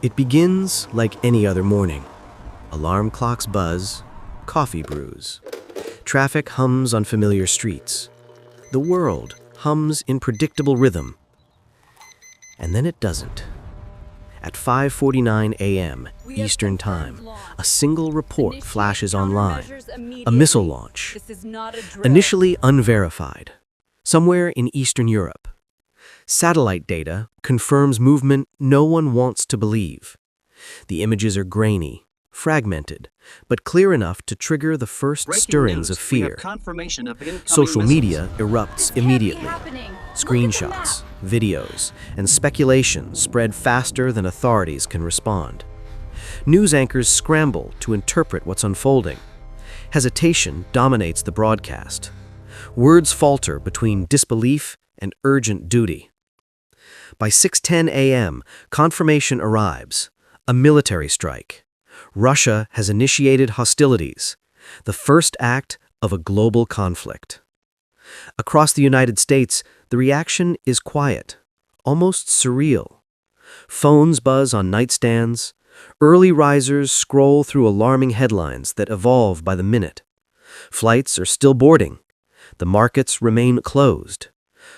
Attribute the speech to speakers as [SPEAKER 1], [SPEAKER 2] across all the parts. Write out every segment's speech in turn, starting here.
[SPEAKER 1] It begins like any other morning. Alarm clocks buzz, coffee brews. Traffic hums on familiar streets. The world hums in predictable rhythm. And then it doesn't. At 5:49 a.m. Eastern Time, a single report flashes online. A missile launch. Initially unverified. Somewhere in Eastern Europe. Satellite data confirms movement no one wants to believe. The images are grainy, fragmented, but clear enough to trigger the first stirrings of fear. Social media erupts immediately. Screenshots, videos, and speculation spread faster than authorities can respond. News anchors scramble to interpret what's unfolding. Hesitation dominates the broadcast. Words falter between disbelief and urgent duty. By 6:10 a.m., confirmation arrives. A military strike. Russia has initiated hostilities, the first act of a global conflict. Across the United States, the reaction is quiet, almost surreal. Phones buzz on nightstands. Early risers scroll through alarming headlines that evolve by the minute. Flights are still boarding. The markets remain closed.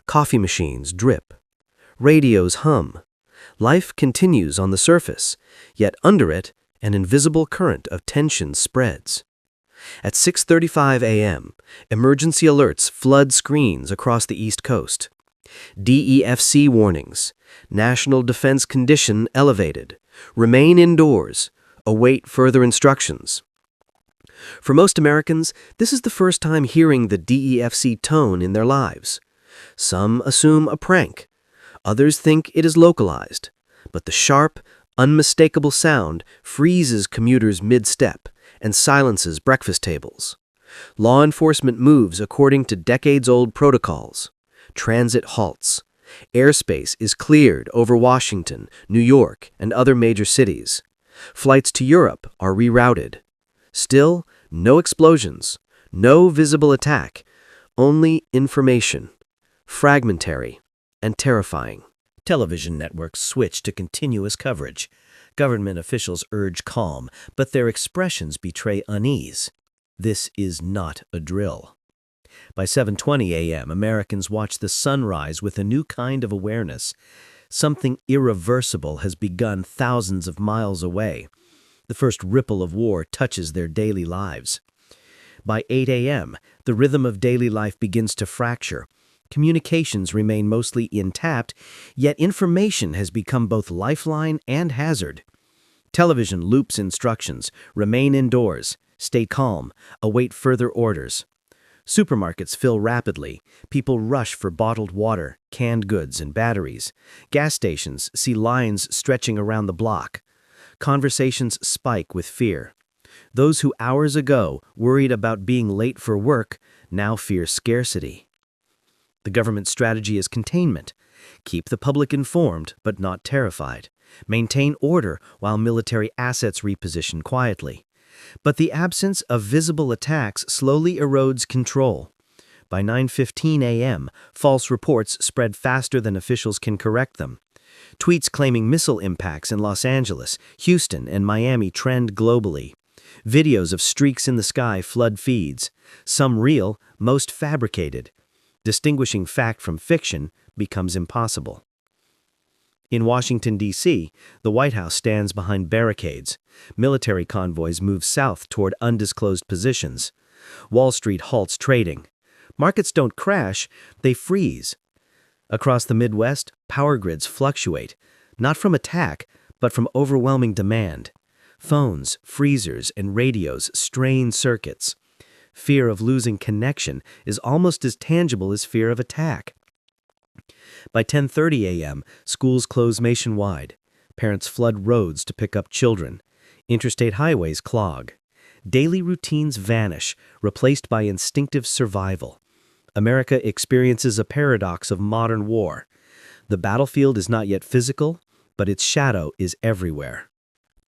[SPEAKER 1] Coffee machines drip. Radios hum. Life continues on the surface, yet under it, an invisible current of tension spreads. At 6:35 a.m., emergency alerts flood screens across the East Coast. DEFC warnings, national defense condition elevated, remain indoors, await further instructions. For most Americans, this is the first time hearing the DEFC tone in their lives. Some assume a prank. Others think it is localized, but the sharp, unmistakable sound freezes commuters mid-step and silences breakfast tables. Law enforcement moves according to decades-old protocols. Transit halts. Airspace is cleared over Washington, New York, and other major cities. Flights to Europe are rerouted. Still, no explosions, no visible attack, only information, fragmentary and terrifying. Television networks switch to continuous coverage. Government officials urge calm, but their expressions betray unease. This is not a drill. By 7:20 a.m., Americans watch the sunrise with a new kind of awareness. Something irreversible has begun thousands of miles away. The first ripple of war touches their daily lives. By 8 a.m., the rhythm of daily life begins to fracture. Communications remain mostly intact, yet information has become both lifeline and hazard. Television loops instructions, remain indoors, stay calm, await further orders. Supermarkets fill rapidly. People rush for bottled water, canned goods, and batteries. Gas stations see lines stretching around the block. Conversations spike with fear. Those who hours ago worried about being late for work now fear scarcity. The government strategy is containment. Keep the public informed, but not terrified. Maintain order while military assets reposition quietly. But the absence of visible attacks slowly erodes control. By 9:15 a.m., false reports spread faster than officials can correct them. Tweets claiming missile impacts in Los Angeles, Houston, and Miami trend globally. Videos of streaks in the sky flood feeds, some real, most fabricated. Distinguishing fact from fiction becomes impossible. In Washington, D.C., the White House stands behind barricades. Military convoys move south toward undisclosed positions. Wall Street halts trading. Markets don't crash, they freeze. Across the Midwest, power grids fluctuate, not from attack, but from overwhelming demand. Phones, freezers, and radios strain circuits. Fear of losing connection is almost as tangible as fear of attack. By 10:30 a.m., schools close nationwide. Parents flood roads to pick up children. Interstate highways clog. Daily routines vanish, replaced by instinctive survival. America experiences a paradox of modern war. The battlefield is not yet physical, but its shadow is everywhere.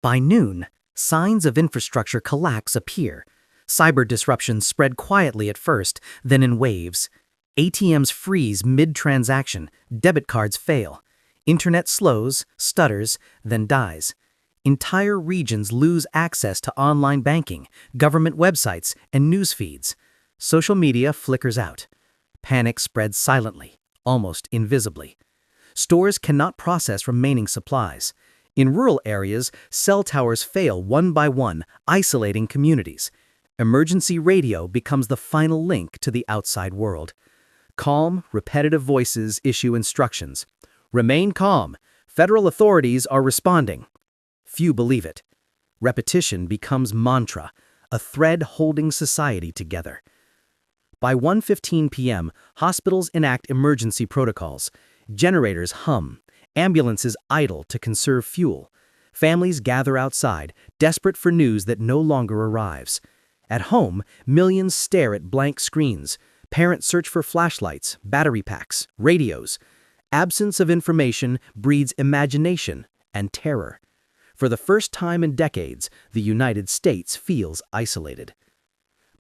[SPEAKER 2] By noon, signs of infrastructure collapse appear. Cyber disruptions spread quietly at first, then in waves. ATMs freeze mid-transaction, debit cards fail. Internet slows, stutters, then dies. Entire regions lose access to online banking, government websites, and news feeds. Social media flickers out. Panic spreads silently, almost invisibly. Stores cannot process remaining supplies. In rural areas, cell towers fail one by one, isolating communities. Emergency radio becomes the final link to the outside world. Calm, repetitive voices issue instructions. Remain calm. Federal authorities are responding. Few believe it. Repetition becomes mantra, a thread holding society together. By 1:15 p.m., hospitals enact emergency protocols. Generators hum. Ambulances idle to conserve fuel. Families gather outside, desperate for news that no longer arrives. At home, millions stare at blank screens. Parents search for flashlights, battery packs, radios. Absence of information breeds imagination and terror. For the first time in decades, the United States feels isolated.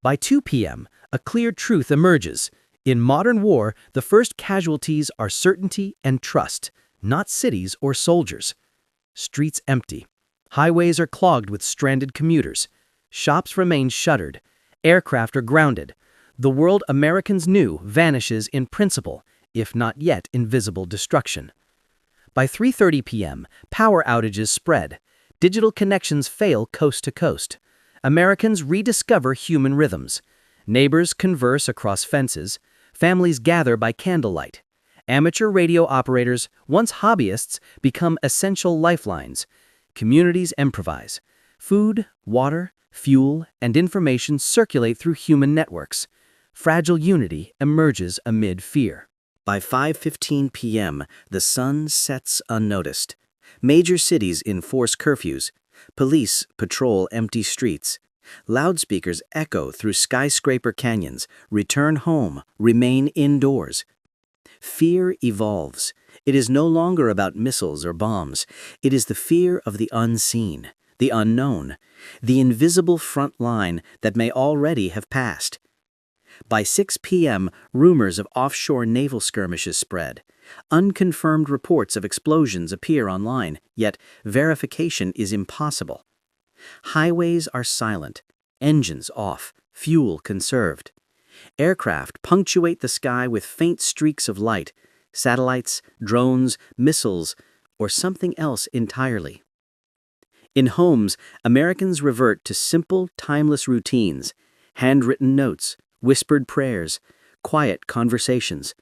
[SPEAKER 2] By 2 p.m., a clear truth emerges. In modern war, the first casualties are certainty and trust, not cities or soldiers. Streets empty. Highways are clogged with stranded commuters. Shops remain shuttered. Aircraft are grounded. The world Americans knew vanishes in principle, if not yet in visible destruction. By 3:30 p.m., power outages spread. Digital connections fail coast to coast. Americans rediscover human rhythms. Neighbors converse across fences. Families gather by candlelight. Amateur radio operators, once hobbyists, become essential lifelines. Communities improvise. Food, water, fuel, and information circulate through human networks. Fragile unity emerges amid fear.
[SPEAKER 1] By 5:15 p.m., the sun sets unnoticed. Major cities enforce curfews. Police patrol empty streets. Loudspeakers echo through skyscraper canyons. Return home, remain indoors. Fear evolves. It is no longer about missiles or bombs. It is the fear of the unseen, the unknown, the invisible front line that may already have passed. By 6 p.m., rumors of offshore naval skirmishes spread. Unconfirmed reports of explosions appear online, yet verification is impossible. Highways are silent, engines off, fuel conserved. Aircraft punctuate the sky with faint streaks of light, satellites, drones, missiles, or something else entirely. In homes, Americans revert to simple, timeless routines, handwritten notes, whispered prayers, quiet conversations.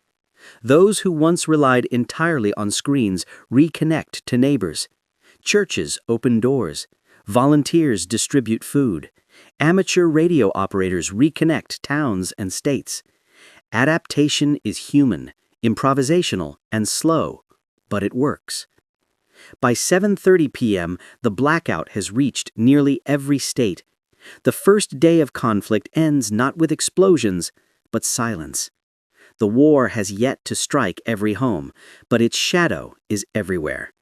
[SPEAKER 1] Those who once relied entirely on screens reconnect to neighbors. Churches open doors. Volunteers distribute food. Amateur radio operators reconnect towns and states. Adaptation is human, improvisational, and slow, but it works. By 7:30 p.m., the blackout has reached nearly every state. The first day of conflict ends not with explosions, but silence. The war has yet to strike every home, but its shadow is everywhere.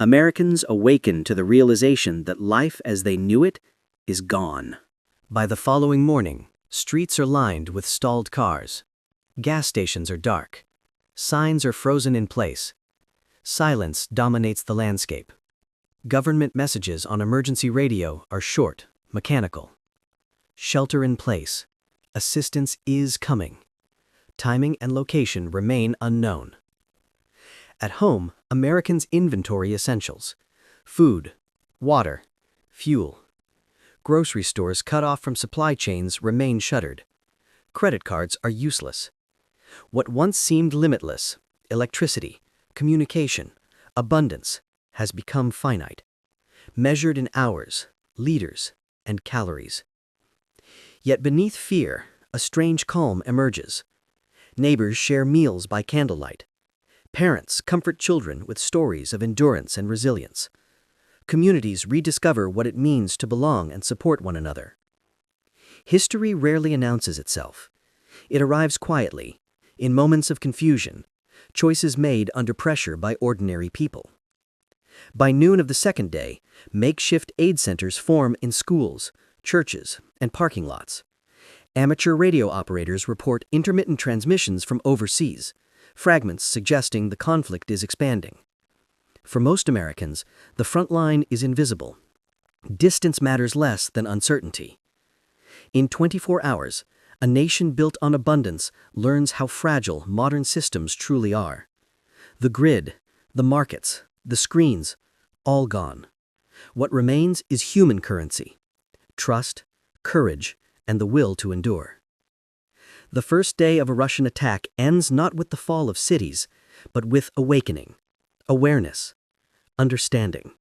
[SPEAKER 1] Americans awaken to the realization that life as they knew it is gone. By the following morning, streets are lined with stalled cars. Gas stations are dark. Signs are frozen in place. Silence dominates the landscape. Government messages on emergency radio are short, mechanical. Shelter in place. Assistance is coming. Timing and location remain unknown. At home, Americans inventory essentials. Food, water, fuel. Grocery stores cut off from supply chains remain shuttered. Credit cards are useless. What once seemed limitless, electricity, communication, abundance, has become finite, measured in hours, liters, and calories. Yet beneath fear, a strange calm emerges. Neighbors share meals by candlelight. Parents comfort children with stories of endurance and resilience. Communities rediscover what it means to belong and support one another. History rarely announces itself. It arrives quietly, in moments of confusion, choices made under pressure by ordinary people. By noon of the second day, makeshift aid centers form in schools, churches, and parking lots. Amateur radio operators report intermittent transmissions from overseas, fragments suggesting the conflict is expanding.
[SPEAKER 2] For most Americans, the front line is invisible. Distance matters less than uncertainty. In 24 hours, a nation built on abundance learns how fragile modern systems truly are. The grid, the markets, the screens, all gone. What remains is human currency: trust, courage, and the will to endure. The first day of a Russian attack ends not with the fall of cities, but with awakening, awareness, understanding.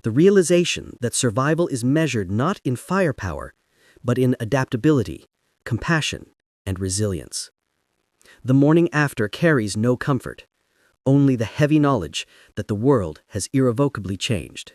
[SPEAKER 2] The realization that survival is measured not in firepower, but in adaptability, compassion, and resilience. The morning after carries no comfort, only the heavy knowledge that the world has irrevocably changed.